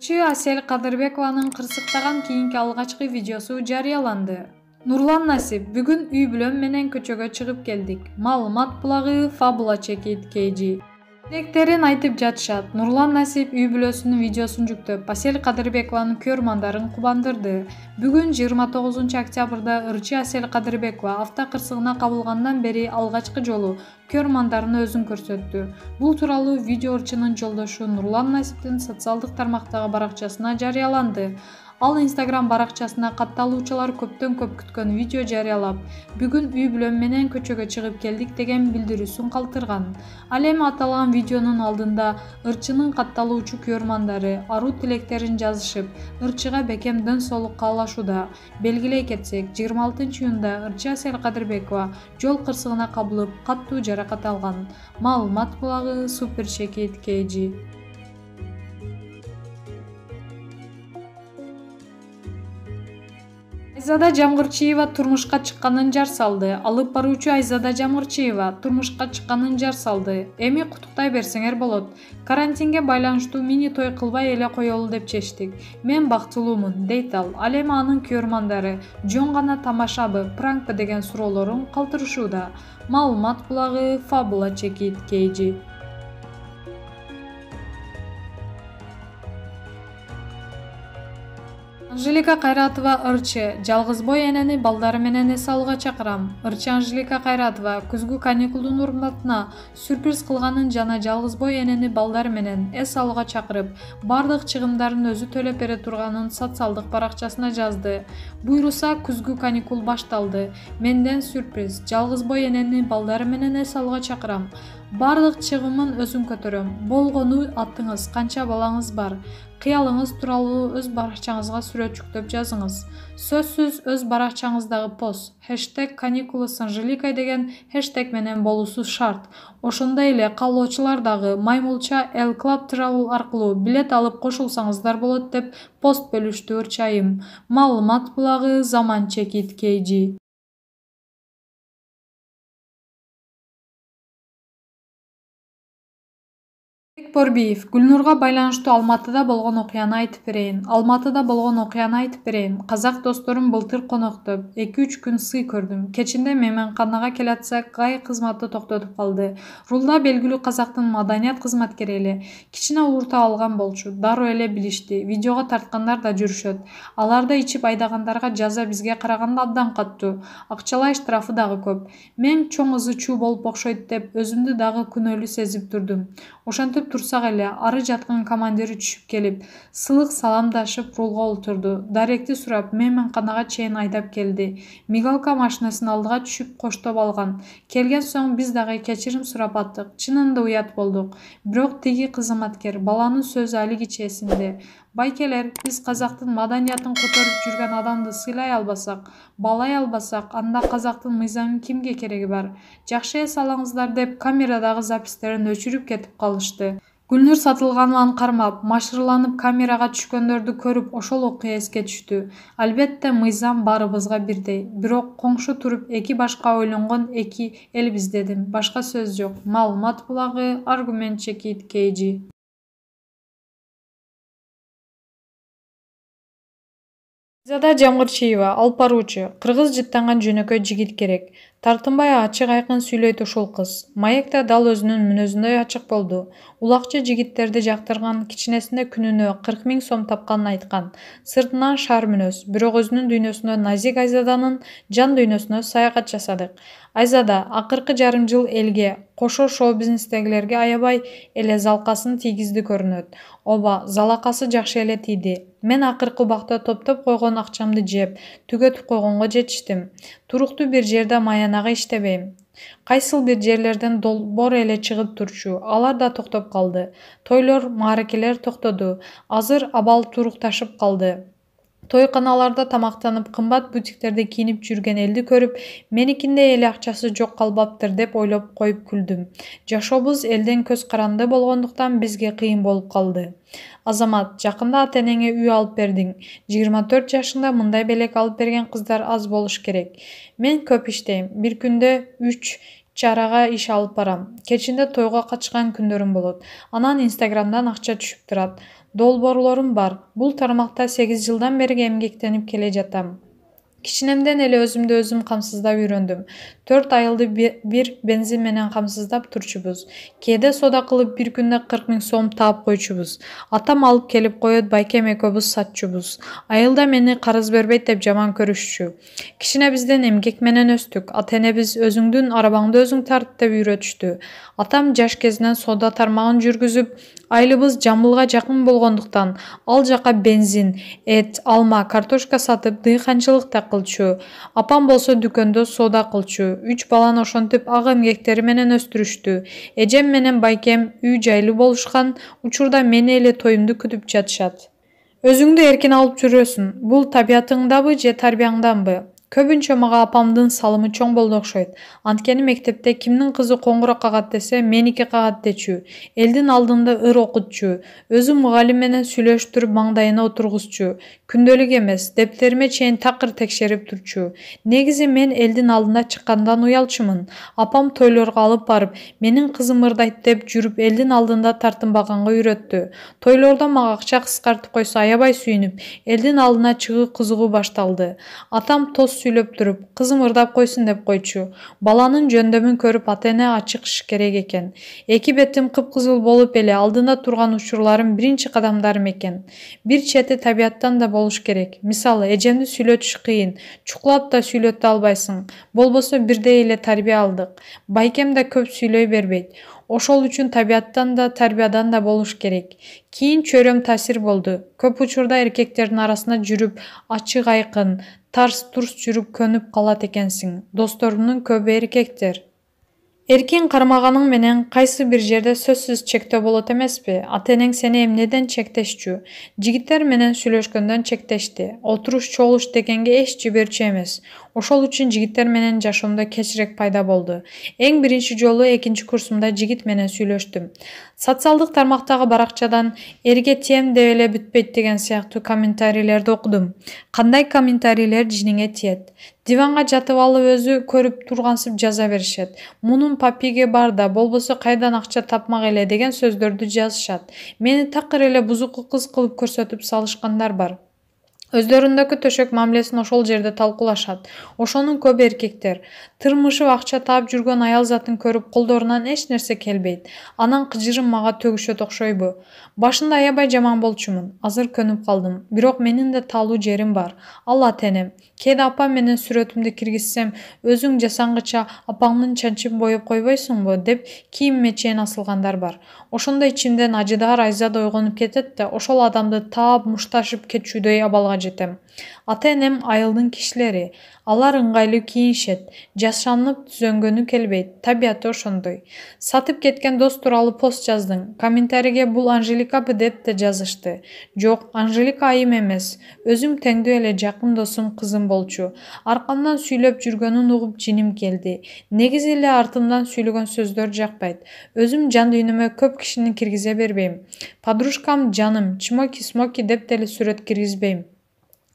Ырчы Асель Кадырбекованын кырсыктаган кийинки алгачкы видеосу жарыяланды. Нурлан Насип: бүгүн үй бүлөм менен көчөгө чыгып келдик. Маалымат булагы Fabula Chekit KG. Тилектерин айтып жатышат. Нурлан Насип үй бүлөсүнүн видеосун жүктөп, Асель Кадырбекованын көрмандарын кубандырды. Бүгүн 29 октябрда ырчы Асель Кадырбекова автокырсыгына кабылгандан бери алгачкы жолу көрмандарына өзүн көрсөттү. Бул тууралуу видео ырчынын жолдошу Нурлан Насиптин социалдык тармактагы баракчасына жарыяланды. Ал Instagram баракчасына катталуучулар көптөн көп күткөн видео жарыялап, бүгүн үй бүлөм менен көчөгө чыгып келдик деген билдирүүсүн калтырган. Ал эми аталган видеонун алдында ырчынын катталуучу көрмандары аруу тилектерин жазышып, ырчыга бекем ден соолук каалашууда. Белгилей кетсек, 26-июнда ырчы Асель Кадырбекова жол кырсыгына кабылып, каттуу жаракат алган. Маалымат булагы Super Chekit KG. Айзада Жамгырчиева турмушка чыкканын жар салды. Алып баруучу Айзада Жамгырчиева турмушка чыкканын жар салды. Эми куттуктай берсеңер болот. Карантинге байланыштуу мини той кылбай эле коелу деп чечтик. Мен бактылуумун, дейт ал. Ал эми анын көрмандары жөн гана тамашабы, пранкпы деген суроолорун калтырышууда. Маалымат булагы Fabula Chekit KG. Анжелика Кайратова ырчы жалгызбой энени балдары менен эс алууга чакырам. Ырчы Анжелика Кайратова күзгү каникулдун урматына сюрприз кылганын жана жалгызбой энени балдары менен эс алууга чакырып, бардык чыгымдарын өзү төлөп бере турганын социалдык баракчасына жазды. Буйруса күзгү каникул башталды. Менден сюрприз. Жалгызбой энени балдары менен эс алууга чакырам. Бардык чыгымын өзүм көтөрөм. Болгону атыңыз, канча балаңыз бар? Кыялыңыз тууралуу өз баракчаңызга сүрөт жүктөп жазыңыз. Сөзсүз өз баракчаңыздагы пост #каникулы с Анжеликой деген хэштег менен болуусу шарт. Ошондой эле каалоочулар дагы Маймулча L Club Travel аркылуу билет алып кошулсаңыздар болот деп пост бөлүштү ырчы айым. Маалымат булагы Zaman Chekit KG. Борбиев: Гүлнурга байланыштуу Алматыда болгон окуяны айтып берейин. Казак досторум былтыр коноктоп 2-3 күн сый көрдүм. Кечинде мейманканага келатсак, гай кызматы токтотуп калды. Рулда белгилүү казактын маданият кызматкери эле. Кичине ууртап алган болчу. Дароо эле билишти. Видеого тарткандар да жүрүшөт. Аларды ичип айдагандарга жаза бизге караганда абдан каттуу. Акчалай штрафы дагы көп. Мен чоң ызы чуу болуп окшойт деп өзүмдү дагы күнөөлүү сезип турдум. Ошентип турсак эле ары жаткан командири түшүп келип, сылык саламдашып рулга олтурду. Даректи сурап, мейманканага чейин айдап келди. Мигалка машинасынын алдыга түшүп коштоп алган. Келген соң биз дагы кечирим сурап аттык. Чынында уят болдук. Бирок тиги кызматкер баланын сөзү алигиче эсимде. Байкелер, биз казактын маданиятын которуп жүргөн адамды сыйлай албасак, баалай албасак, анда казактын мыйзамы кимге кереги бар? Жакшы эс алыңыздар деп камерадагы запистерин өчүрүп кетип калышты. Гүлнур Сатылганованы кармап, машырланып камерага түшкөндөрдү көрүп ошол окуя эске түштү. Албетте мыйзам баарыбызга бирдей. Бирок коңшу туруп эки башка ойлонгон эки элбиз дедим. Башка сөз жок. Маалымат булагы Argument Chekit KG. Айзада Жамгырчиева алып баруучу кыргыз жыттанган жөнөкөй жигит керек. Тартынбай ачык айкын сүйлөйт ушул кыз. Маекте дал өзүнүн мүнөзүндөй ачык болду. Улакчы жигиттерди жактырган, кичинесинде күнүнө 40 000 сом тапканын айткан. Сыртынан шар мүнөз, бирок өзүнүн дүйнөсүндө назик Айзаданын жан дүйнөсүнө саякат жасадык. Айзада акыркы жарым жыл элге, кошо шоу-бизнестегилерге аябай эле залкасын тийгизди көрүнөт. Оба, залакасы жакшы эле тийди. Мен акыркы убакта топтоп койгон акчамды жеп, түгөтүп койгонго жетиштим. Туруктуу бир жерде маянага иштебейм. Кайсыл бир жерлерден долбоор эле чыгып турчу. Алар да токтоп калды. Тойлор, мааракелер токтоду. Азыр абал турукташып калды. Тойканаларда тамактанып, кымбат бутиктерде кийинип жүргөн элди көрүп, меникиндей эле акчасы жок калбаптыр деп ойлоп коюп күлдүм. Жашообуз элден көз каранды болгондуктан бизге кыйын болуп калды. Азамат, жакында ата-энеңе үй алып бердиң. 24 жашыңда мындай белек алып берген кыздар аз болуш керек. Мен көп иштейм. Бир күндө 3 чарага иш алып барам. Кечинде тойго качкан күндөрүм болот. Анан Instagramдан акча түшүп турат. Долбоорлорум бар. Бул тармакта 8 жылдан бери эмгектенип келе жатам. Кичинемден эле өзүмдү өзүм камсыздап үйрөндүм. 4 айылды бир бензин менен камсыздап турчубуз. Кээде сода кылып бир күндө 40 000 сом таап койчубуз. Атам алып келип коет, байкем экөөбүз сатчубуз. Айылда мени карыз бербейт деп жаман көрүшчү. Кичинебизден эмгек менен өстүк. Ата-энебиз өзүңдүн арабаңды өзүң тарт деп үйрөтүштү. Атам жаш кезинен сода тармагын жүргүзүп, айылыбыз Жамбылга жакын болгондуктан ал жака бензин, эт, алма, картошка сатып дыйканчылык да кылчу. Апам болсо дүкөндө сода кылчу. 3 баланы ошентип ак эмгектери менен өстүрүштү. Эжем менен байкем үй жайлуу болушкан учурда мени эле тоюмду күтүп жатышат. Өзүңдү эркин алып жүрөсүң. Бул табиятыңдабы же тарбияңданбы? Көбүнчө мага апамдын салымы чоң болду окшойт. Анткени мектепте кимдин кызы коңгурок кагат десе, меники кагат дечү. Элдин алдында ыр окутчу. Өзү мугалим менен сүйлөштүрүп маңдайына отургузчу. Күндөлүк эмес, дептериме чейин такыр текшерип турчу. Негизи мен элдин алдына чыккандан уялчумун. Апам тойлорго алып барып, менин кызым ырдайт деп жүрүп элдин алдында тартынбаганга үйрөттү. Тойлордо мага акча кыскартып койсо аябай сүйүнүп, элдин алдына чыгуу кызыгуу башталды. Атам тоз сүйлөп туруп, кызым ырдап койсун деп койчу. Баланын жөндөмүн көрүп ата-эне ачык керек экен. Эки бетим кыпкызыл болуп эле алдында турган учурларым биринчи кадамдарым экен. Бир чети табияттан да болуш керек. Мисалы, эжемди сүйлөтүш кыйын. Чукулап да сүйлөтө албайсың. Болбосо бирдей эле тарбия алдык. Байкем да көп сүйлөй бербейт. Ошол үчүн табияттан да тарбиядан да болуш керек. Кийин чөрөм таасир болду. Көп учурда эркектердин арасында жүрүп, ачык айкын, тарс-турс жүрүп көнүп калат экенсиң. Досторумдун көбү эркектер. Эркин кармаганың менен кайсы бир жерде сөзсүз чектөө болот эмеспи? Ата-энең сени эмнеден чектешчү? Жигиттер менен сүйлөшкөндөн чектешти. Отуруш чогулуш дегенге эч жиберчү эмес. Ошол үчүн жигиттер менен жашоомдо кечирек пайда болду. Эң биринчи жолу 2-курсумда жигит менен сүйлөштүм. Социалдык тармактагы баракчадан эрге тием деп эле бүтпөйт деген сыяктуу комментарийлерди окудум. Кандай комментарийлер жиниңе тиет? Диванга жатып алып өзү көрүп тургансып жаза беришет. Мунун папиги бар да, болбосо кайдан акча тапмак эле деген сөздөрдү жазышат. Мени такыр эле бузуку кыз кылып көрсөтүп салышкандар бар. Өздөрүндөгү төшөк мамилесин ошол жерде талкуулашат. Ошонун көбү эркектер. Тырмышып акча таап жүргөн аял затын көрүп колдорунан эч нерсе келбейт. Анан кыжырым мага төгүшөт окшойбу? Башында аябай жаман болчумун. Азыр көнүп калдым. Бирок менин да таалуу жерим бар. Ал ата-энем. Кээде апам менен сүрөтүмдү киргизсем, өзүң жасаңгыча апаңдын чанчын боеп койбойсуңбу деп кийимиме чейин асылгандар бар. Ошондо ичимден ажыдаар айзат ойгонуп кетет да, ошол адамды таап мушташып кетчүдөй абалга жетем. Ата-энем айылдын кишилери. Алар ыңгайлуу кийинишет. Жашанып түзөнгөнү келбейт. Табияты ошондой. Сатып кеткен дос тууралуу пост жаздың. Комментарийге бул Анжеликабы деп да жазышты. Жок, Анжелика айым эмес. Өзүм теңдүү эле жакын досум кызым болчу. Аркамдан сүйлөп жүргөнүн угуп жиним келди. Негизи эле артымдан сүйлөгөн сөздөр жакпайт. Өзүм жан дүйнөмө көп кишини киргизе бербейм. Подружкам жаным, чмоки-смоки деп деле сүрөт киргизбейм.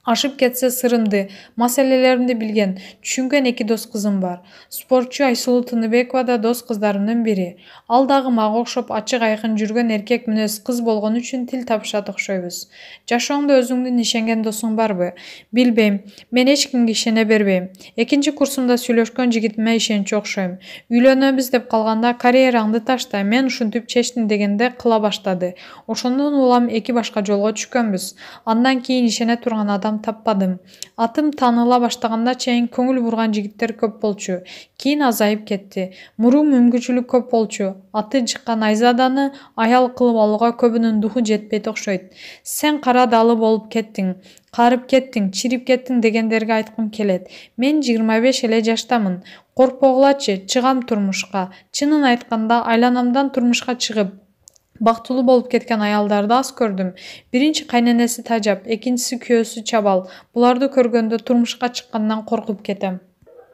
Ашып кетсе сырымды, маселелеримди билген, түшүнгөн 2 дос кызым бар. Спортчу Айсулуу Тыныбекова да дос кыздарымдын бири. Ал дагы мага окшоп ачык айкын жүргөн эркек мүнөз кыз болгон үчүн тил табышат окшойбуз. Жашооңдо өзүңдүн ишенген досуң барбы? Билбейм. Мен эч кимге ишене бербейм. 2-курсумда сүйлөшкөн жигитиме ишенчү окшойм. Үйлөнөбүз деп калганда карьераңды ташта, мен ушинтип чечтим дегенде кыла баштады. Ошондон улам 2 башка жолго түшкөнбүз. Андан кийин ишене турган адам таппадым. Атым тааныла баштаганда чейин көңүл бурган жигиттер көп болчу. Кийин азайып кетти. Мурун мүмкүнчүлүк көп болчу. Аты жыккан Айзаданы аял кылып алууга көбүнүн духу жетпейт окшойт. Сен кара далы болуп кеттиң. Карып кеттиң, чирип кеттиң дегендерге айткым келет. Мен 25 эле жаштамын. Коркпогулачы, чыгам турмушка. Чынын айтканда, айланамдан турмушка чыгып бактылуу болуп кеткен аялдарды аз көрдүм. Биринчи кайненеси тажап, экинчиси күйөөсү чабал. Буларды көргөндө турмушка чыккандан коркуп кетем.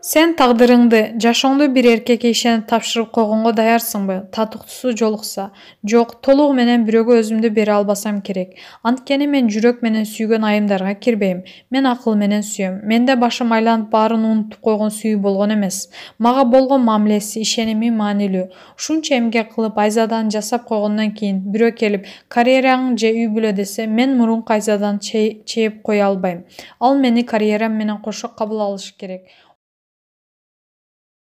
Сен тагдырыңды, жашооңду бир эркекке ишенип тапшырып койгонго даярсыңбы? Татыктуусу жолукса. Жок, толугу менен бирөөгө өзүмдү бере албасам керек. Анткени мен жүрөк менен сүйгөн айымдарга кирбейм. Мен акыл менен сүйөм. Менде башым айланып баарын унутуп койгон сүйүү болгон эмес. Мага болгон мамилеси, ишеними маанилүү. Ушунча эмгек кылып Айзаданы жасап койгондон кийин бирөө келип, карьераң же үй бүлө десе, мен мурунку Айзаданы чейип кое албайм. Ал мени карьерам менен кошо кабыл алышы керек.